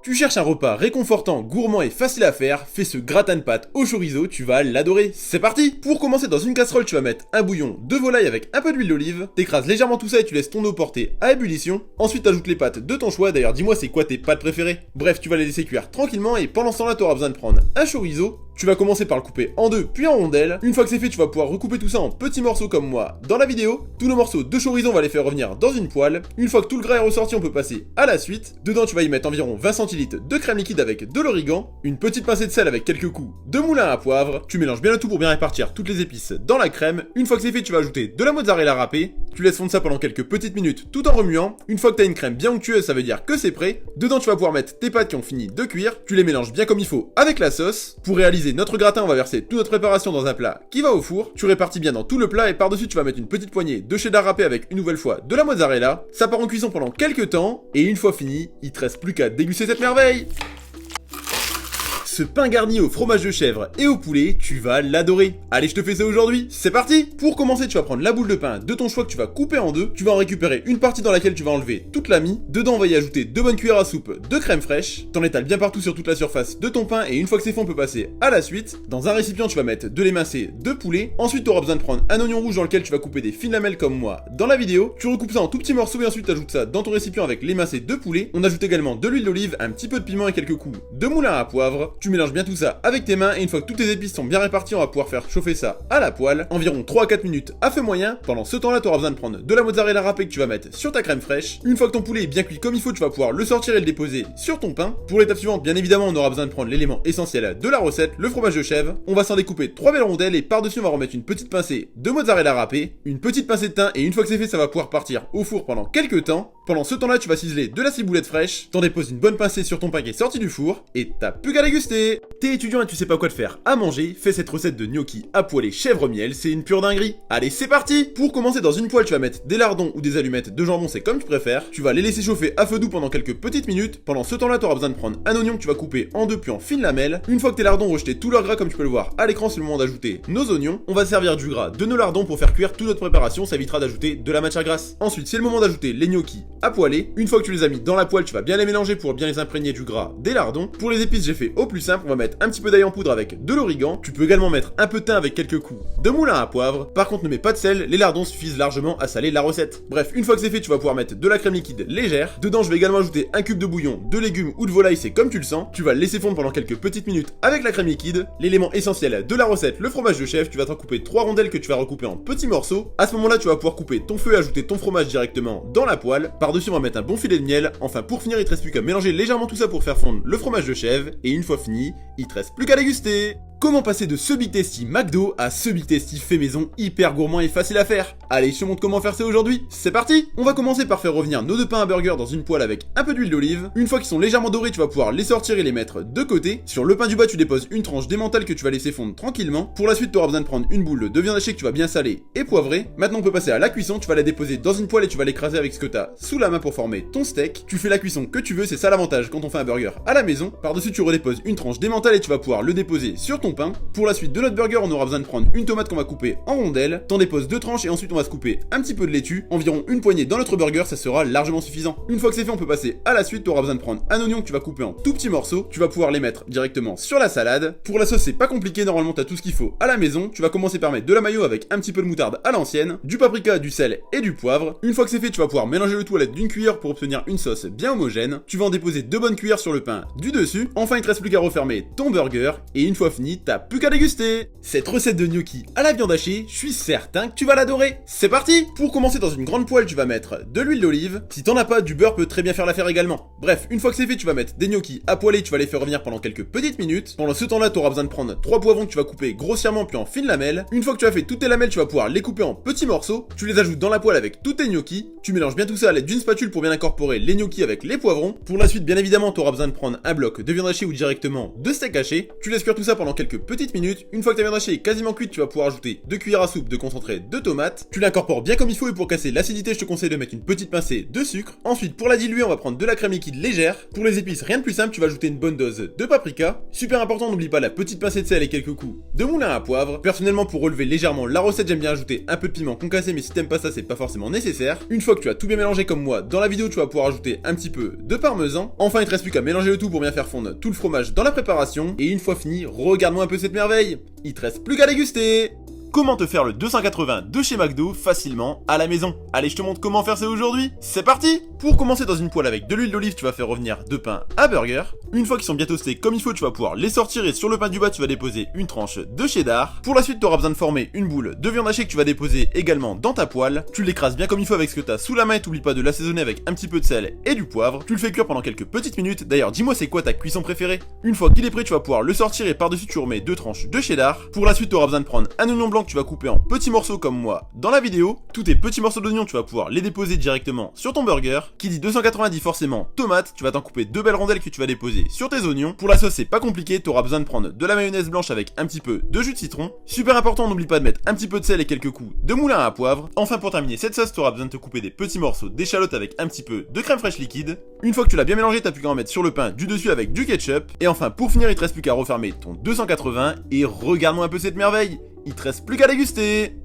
Tu cherches un repas réconfortant, gourmand et facile à faire, fais ce gratin de pâtes au chorizo, tu vas l'adorer. C'est parti! Pour commencer, dans une casserole, tu vas mettre un bouillon de volaille avec un peu d'huile d'olive, t'écrases légèrement tout ça et tu laisses ton eau porter à ébullition. Ensuite, t'ajoutes les pâtes de ton choix, d'ailleurs dis-moi c'est quoi tes pâtes préférées. Bref, tu vas les laisser cuire tranquillement et pendant ce temps-là, tu auras besoin de prendre un chorizo. Tu vas commencer par le couper en deux, puis en rondelles. Une fois que c'est fait, tu vas pouvoir recouper tout ça en petits morceaux comme moi dans la vidéo. Tous nos morceaux de chorizo, on va les faire revenir dans une poêle. Une fois que tout le gras est ressorti, on peut passer à la suite. Dedans, tu vas y mettre environ 20 centilitres de crème liquide avec de l'origan, une petite pincée de sel avec quelques coups de moulin à poivre. Tu mélanges bien le tout pour bien répartir toutes les épices dans la crème. Une fois que c'est fait, tu vas ajouter de la mozzarella râpée. Tu laisses fondre ça pendant quelques petites minutes tout en remuant. Une fois que tu as une crème bien onctueuse, ça veut dire que c'est prêt. Dedans, tu vas pouvoir mettre tes pâtes qui ont fini de cuire. Tu les mélanges bien comme il faut avec la sauce. Pour réaliser notre gratin, on va verser toute notre préparation dans un plat qui va au four. Tu répartis bien dans tout le plat et par-dessus, tu vas mettre une petite poignée de cheddar râpé avec une nouvelle fois de la mozzarella. Ça part en cuisson pendant quelques temps et une fois fini, il te reste plus qu'à déguster cette merveille. Ce pain garni au fromage de chèvre et au poulet, tu vas l'adorer. Allez, je te fais ça aujourd'hui, c'est parti! Pour commencer, tu vas prendre la boule de pain de ton choix que tu vas couper en deux. Tu vas en récupérer une partie dans laquelle tu vas enlever toute la mie. Dedans, on va y ajouter 2 bonnes cuillères à soupe de crème fraîche. T'en étales bien partout sur toute la surface de ton pain et une fois que c'est fait, on peut passer à la suite. Dans un récipient, tu vas mettre de l'émincé de poulet. Ensuite, tu auras besoin de prendre un oignon rouge dans lequel tu vas couper des fines lamelles comme moi dans la vidéo. Tu recoupes ça en tout petits morceaux et ensuite tu ajoutes ça dans ton récipient avec l'émincé de poulet. On ajoute également de l'huile d'olive, un petit peu de piment et quelques coups de moulin à poivre. Tu mélanges bien tout ça avec tes mains et une fois que toutes tes épices sont bien réparties, on va pouvoir faire chauffer ça à la poêle, environ 3 à 4 minutes à feu moyen. Pendant ce temps-là, tu auras besoin de prendre de la mozzarella râpée que tu vas mettre sur ta crème fraîche. Une fois que ton poulet est bien cuit comme il faut, tu vas pouvoir le sortir et le déposer sur ton pain. Pour l'étape suivante, bien évidemment, on aura besoin de prendre l'élément essentiel de la recette, le fromage de chèvre. On va s'en découper 3 belles rondelles et par-dessus, on va remettre une petite pincée de mozzarella râpée, une petite pincée de thym et une fois que c'est fait, ça va pouvoir partir au four pendant quelques temps. Pendant ce temps-là, tu vas ciseler de la ciboulette fraîche, t'en déposes une bonne pincée sur ton pain qui est sorti du four et t'as plus qu'à déguster. T'es étudiant et tu sais pas quoi te faire à manger, fais cette recette de gnocchi à poêler chèvre-miel, c'est une pure dinguerie. Allez, c'est parti! Pour commencer, dans une poêle, tu vas mettre des lardons ou des allumettes de jambon, c'est comme tu préfères. Tu vas les laisser chauffer à feu doux pendant quelques petites minutes. Pendant ce temps-là, tu auras besoin de prendre un oignon que tu vas couper en deux puis en fines lamelles. Une fois que tes lardons ont rejeté tout leur gras, comme tu peux le voir à l'écran, c'est le moment d'ajouter nos oignons. On va servir du gras de nos lardons pour faire cuire toute notre préparation, ça évitera d'ajouter de la matière grasse. Ensuite, c'est le moment d'ajouter les gnocchis à poêler. Une fois que tu les as mis dans la poêle, tu vas bien les mélanger pour bien les imprégner du gras des lardons. Pour les épices, j'ai fait au plus simple, on va mettre un petit peu d'ail en poudre avec de l'origan. Tu peux également mettre un peu de thym avec quelques coups de moulin à poivre. Par contre, ne mets pas de sel, les lardons suffisent largement à saler la recette. Bref, une fois que c'est fait, tu vas pouvoir mettre de la crème liquide légère. Dedans, je vais également ajouter un cube de bouillon, de légumes ou de volaille, c'est comme tu le sens. Tu vas le laisser fondre pendant quelques petites minutes avec la crème liquide. L'élément essentiel de la recette, le fromage de chèvre, tu vas t'en couper 3 rondelles que tu vas recouper en petits morceaux. À ce moment-là, tu vas pouvoir couper ton feu et ajouter ton fromage directement dans la poêle. Par-dessus, on va mettre un bon filet de miel. Enfin, pour finir, il te reste plus qu'à mélanger légèrement tout ça pour faire fondre le fromage de chèvre. Et une fois fini, il te reste plus qu'à déguster. Comment passer de ce Big Tasty McDo à ce Big Tasty fait maison hyper gourmand et facile à faire? Allez, je te montre comment faire ça aujourd'hui, c'est parti! On va commencer par faire revenir nos 2 pains à burger dans une poêle avec un peu d'huile d'olive. Une fois qu'ils sont légèrement dorés, tu vas pouvoir les sortir et les mettre de côté. Sur le pain du bas, tu déposes une tranche d'emmental que tu vas laisser fondre tranquillement. Pour la suite, tu auras besoin de prendre une boule de viande hachée que tu vas bien saler et poivrer. Maintenant, on peut passer à la cuisson, tu vas la déposer dans une poêle et tu vas l'écraser avec ce que tu as sous la main pour former ton steak. Tu fais la cuisson que tu veux, c'est ça l'avantage quand on fait un burger à la maison. Par-dessus, tu redéposes une tranche d'emmental et tu vas pouvoir le déposer sur ton pain. Pour la suite de notre burger, on aura besoin de prendre une tomate qu'on va couper en rondelles, t'en déposes 2 tranches et ensuite on va se couper un petit peu de laitue, environ une poignée dans notre burger, ça sera largement suffisant. Une fois que c'est fait, on peut passer à la suite, tu auras besoin de prendre un oignon que tu vas couper en tout petits morceaux, tu vas pouvoir les mettre directement sur la salade. Pour la sauce, c'est pas compliqué, normalement t'as tout ce qu'il faut à la maison. Tu vas commencer par mettre de la mayo avec un petit peu de moutarde à l'ancienne, du paprika, du sel et du poivre. Une fois que c'est fait, tu vas pouvoir mélanger le tout à l'aide d'une cuillère pour obtenir une sauce bien homogène. Tu vas en déposer 2 bonnes cuillères sur le pain du dessus. Enfin, il te reste plus qu'à refermer ton burger et une fois fini, t'as plus qu'à déguster. Cette recette de gnocchi à la viande hachée, je suis certain que tu vas l'adorer. C'est parti! Pour commencer, dans une grande poêle, tu vas mettre de l'huile d'olive. Si t'en as pas, du beurre peut très bien faire l'affaire également. Bref, une fois que c'est fait, tu vas mettre des gnocchis à poêler, tu vas les faire revenir pendant quelques petites minutes. Pendant ce temps-là, tu auras besoin de prendre 3 poivrons que tu vas couper grossièrement puis en fines lamelles. Une fois que tu as fait toutes tes lamelles, tu vas pouvoir les couper en petits morceaux. Tu les ajoutes dans la poêle avec tous tes gnocchis. Tu mélanges bien tout ça à l'aide d'une spatule pour bien incorporer les gnocchis avec les poivrons. Pour la suite, bien évidemment, tu auras besoin de prendre un bloc de viande hachée ou directement de steak haché. Tu laisses cuire tout ça pendant quelques quelques petites minutes. Une fois que ta viande hachée est quasiment cuite, tu vas pouvoir ajouter 2 cuillères à soupe de concentré de tomates. Tu l'incorpores bien comme il faut et pour casser l'acidité, je te conseille de mettre une petite pincée de sucre. Ensuite, pour la diluer, on va prendre de la crème liquide légère. Pour les épices, rien de plus simple, tu vas ajouter une bonne dose de paprika. Super important, n'oublie pas la petite pincée de sel et quelques coups de moulin à poivre. Personnellement, pour relever légèrement la recette, j'aime bien ajouter un peu de piment concassé, mais si t'aimes pas ça, c'est pas forcément nécessaire. Une fois que tu as tout bien mélangé comme moi, dans la vidéo, tu vas pouvoir ajouter un petit peu de parmesan. Enfin, il te reste plus qu'à mélanger le tout pour bien faire fondre tout le fromage dans la préparation. Et une fois fini, regarde-moi un peu cette merveille. Il te reste plus qu'à déguster. Comment te faire le 280 de chez McDo facilement à la maison? Allez, je te montre comment faire ça aujourd'hui. C'est parti! Pour commencer, dans une poêle avec de l'huile d'olive, tu vas faire revenir 2 pains à burger. Une fois qu'ils sont bien toastés comme il faut, tu vas pouvoir les sortir et sur le pain du bas, tu vas déposer une tranche de cheddar. Pour la suite, tu auras besoin de former une boule de viande hachée que tu vas déposer également dans ta poêle. Tu l'écrases bien comme il faut avec ce que tu as sous la main et t'oublies pas de l'assaisonner avec un petit peu de sel et du poivre. Tu le fais cuire pendant quelques petites minutes. D'ailleurs, dis-moi c'est quoi ta cuisson préférée? Une fois qu'il est prêt, tu vas pouvoir le sortir et par-dessus, tu remets 2 tranches de cheddar. Pour la suite, tu auras besoin de prendre un oignon blanc que tu vas couper en petits morceaux comme moi dans la vidéo. Tous tes petits morceaux d'oignon, tu vas pouvoir les déposer directement sur ton burger. Qui dit 290 forcément tomates, tu vas t'en couper 2 belles rondelles que tu vas déposer sur tes oignons. Pour la sauce, c'est pas compliqué, tu auras besoin de prendre de la mayonnaise blanche avec un petit peu de jus de citron. Super important, n'oublie pas de mettre un petit peu de sel et quelques coups de moulin à poivre. Enfin, pour terminer cette sauce, tu auras besoin de te couper des petits morceaux d'échalote avec un petit peu de crème fraîche liquide. Une fois que tu l'as bien mélangé, t'as plus qu'à en mettre sur le pain du dessus avec du ketchup. Et enfin, pour finir, il te reste plus qu'à refermer ton 280 et regarde-moi un peu cette merveille. Il te reste plus qu'à déguster.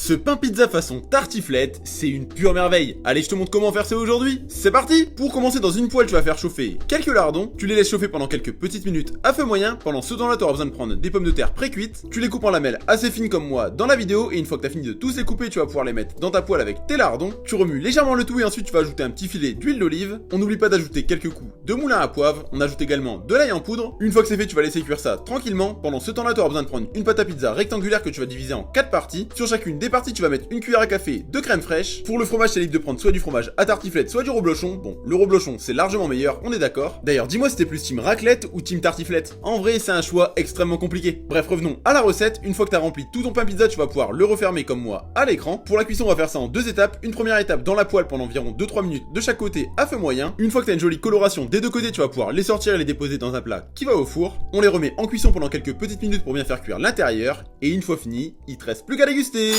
Ce pain pizza façon tartiflette, c'est une pure merveille. Allez, je te montre comment faire ça aujourd'hui. C'est parti! Pour commencer, dans une poêle, tu vas faire chauffer quelques lardons. Tu les laisses chauffer pendant quelques petites minutes à feu moyen. Pendant ce temps-là, tu auras besoin de prendre des pommes de terre pré-cuites. Tu les coupes en lamelles assez fines comme moi dans la vidéo. Et une fois que tu as fini de tous les couper, tu vas pouvoir les mettre dans ta poêle avec tes lardons. Tu remues légèrement le tout et ensuite tu vas ajouter un petit filet d'huile d'olive. On n'oublie pas d'ajouter quelques coups de moulin à poivre. On ajoute également de l'ail en poudre. Une fois que c'est fait, tu vas laisser cuire ça tranquillement. Pendant ce temps-là, tu auras besoin de prendre une pâte à pizza rectangulaire que tu vas diviser en 4 parties. Sur chacune des parties, tu vas mettre une cuillère à café de crème fraîche. Pour le fromage, c'est libre de prendre soit du fromage à tartiflette, soit du reblochon. Bon, le reblochon, c'est largement meilleur, on est d'accord. D'ailleurs, dis-moi si t'es plus team raclette ou team tartiflette. En vrai, c'est un choix extrêmement compliqué. Bref, revenons à la recette. Une fois que t'as rempli tout ton pain pizza, tu vas pouvoir le refermer comme moi à l'écran. Pour la cuisson, on va faire ça en 2 étapes. Une première étape dans la poêle pendant environ 2-3 minutes de chaque côté à feu moyen. Une fois que t'as une jolie coloration des deux côtés, tu vas pouvoir les sortir et les déposer dans un plat qui va au four. On les remet en cuisson pendant quelques petites minutes pour bien faire cuire l'intérieur. Et une fois fini, il te reste plus qu'à déguster.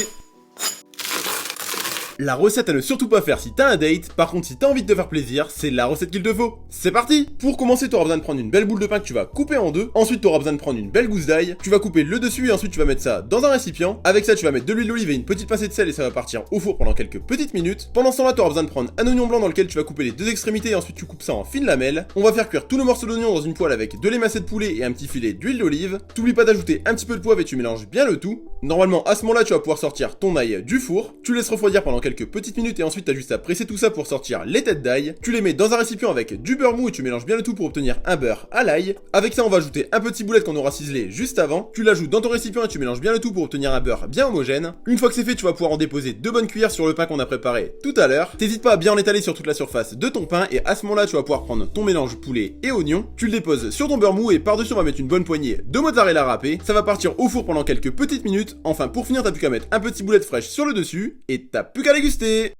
La recette à ne surtout pas faire si t'as un date, par contre si t'as envie de te faire plaisir, c'est la recette qu'il te faut. C'est parti! Pour commencer, t'auras besoin de prendre une belle boule de pain que tu vas couper en deux, ensuite t'auras besoin de prendre une belle gousse d'ail, tu vas couper le dessus et ensuite tu vas mettre ça dans un récipient. Avec ça, tu vas mettre de l'huile d'olive et une petite pincée de sel et ça va partir au four pendant quelques petites minutes. Pendant ce temps-là, t'auras besoin de prendre un oignon blanc dans lequel tu vas couper les deux extrémités et ensuite tu coupes ça en fines lamelles. On va faire cuire tous nos morceaux d'oignon dans une poêle avec de l'émincé de poulet et un petit filet d'huile d'olive. T'oublies pas d'ajouter un petit peu de poivre et tu mélanges bien le tout. Normalement, à ce moment-là, tu vas pouvoir sortir ton ail du four. Tu laisses refroidir pendant quelques petites minutes et ensuite t'as juste à presser tout ça pour sortir les têtes d'ail. Tu les mets dans un récipient avec du beurre mou et tu mélanges bien le tout pour obtenir un beurre à l'ail. Avec ça, on va ajouter un petit boulet qu'on aura ciselé juste avant. Tu l'ajoutes dans ton récipient et tu mélanges bien le tout pour obtenir un beurre bien homogène. Une fois que c'est fait, tu vas pouvoir en déposer 2 bonnes cuillères sur le pain qu'on a préparé tout à l'heure. T'hésites pas à bien en étaler sur toute la surface de ton pain et à ce moment-là, tu vas pouvoir prendre ton mélange poulet et oignon. Tu le déposes sur ton beurre mou et par-dessus, on va mettre une bonne poignée de mozzarella râpée. Ça va partir au four pendant quelques petites minutes. Enfin, pour finir, t'as plus qu'à mettre un petit boulet de fraîche sur le dessus et t'as plus qu'à déguster.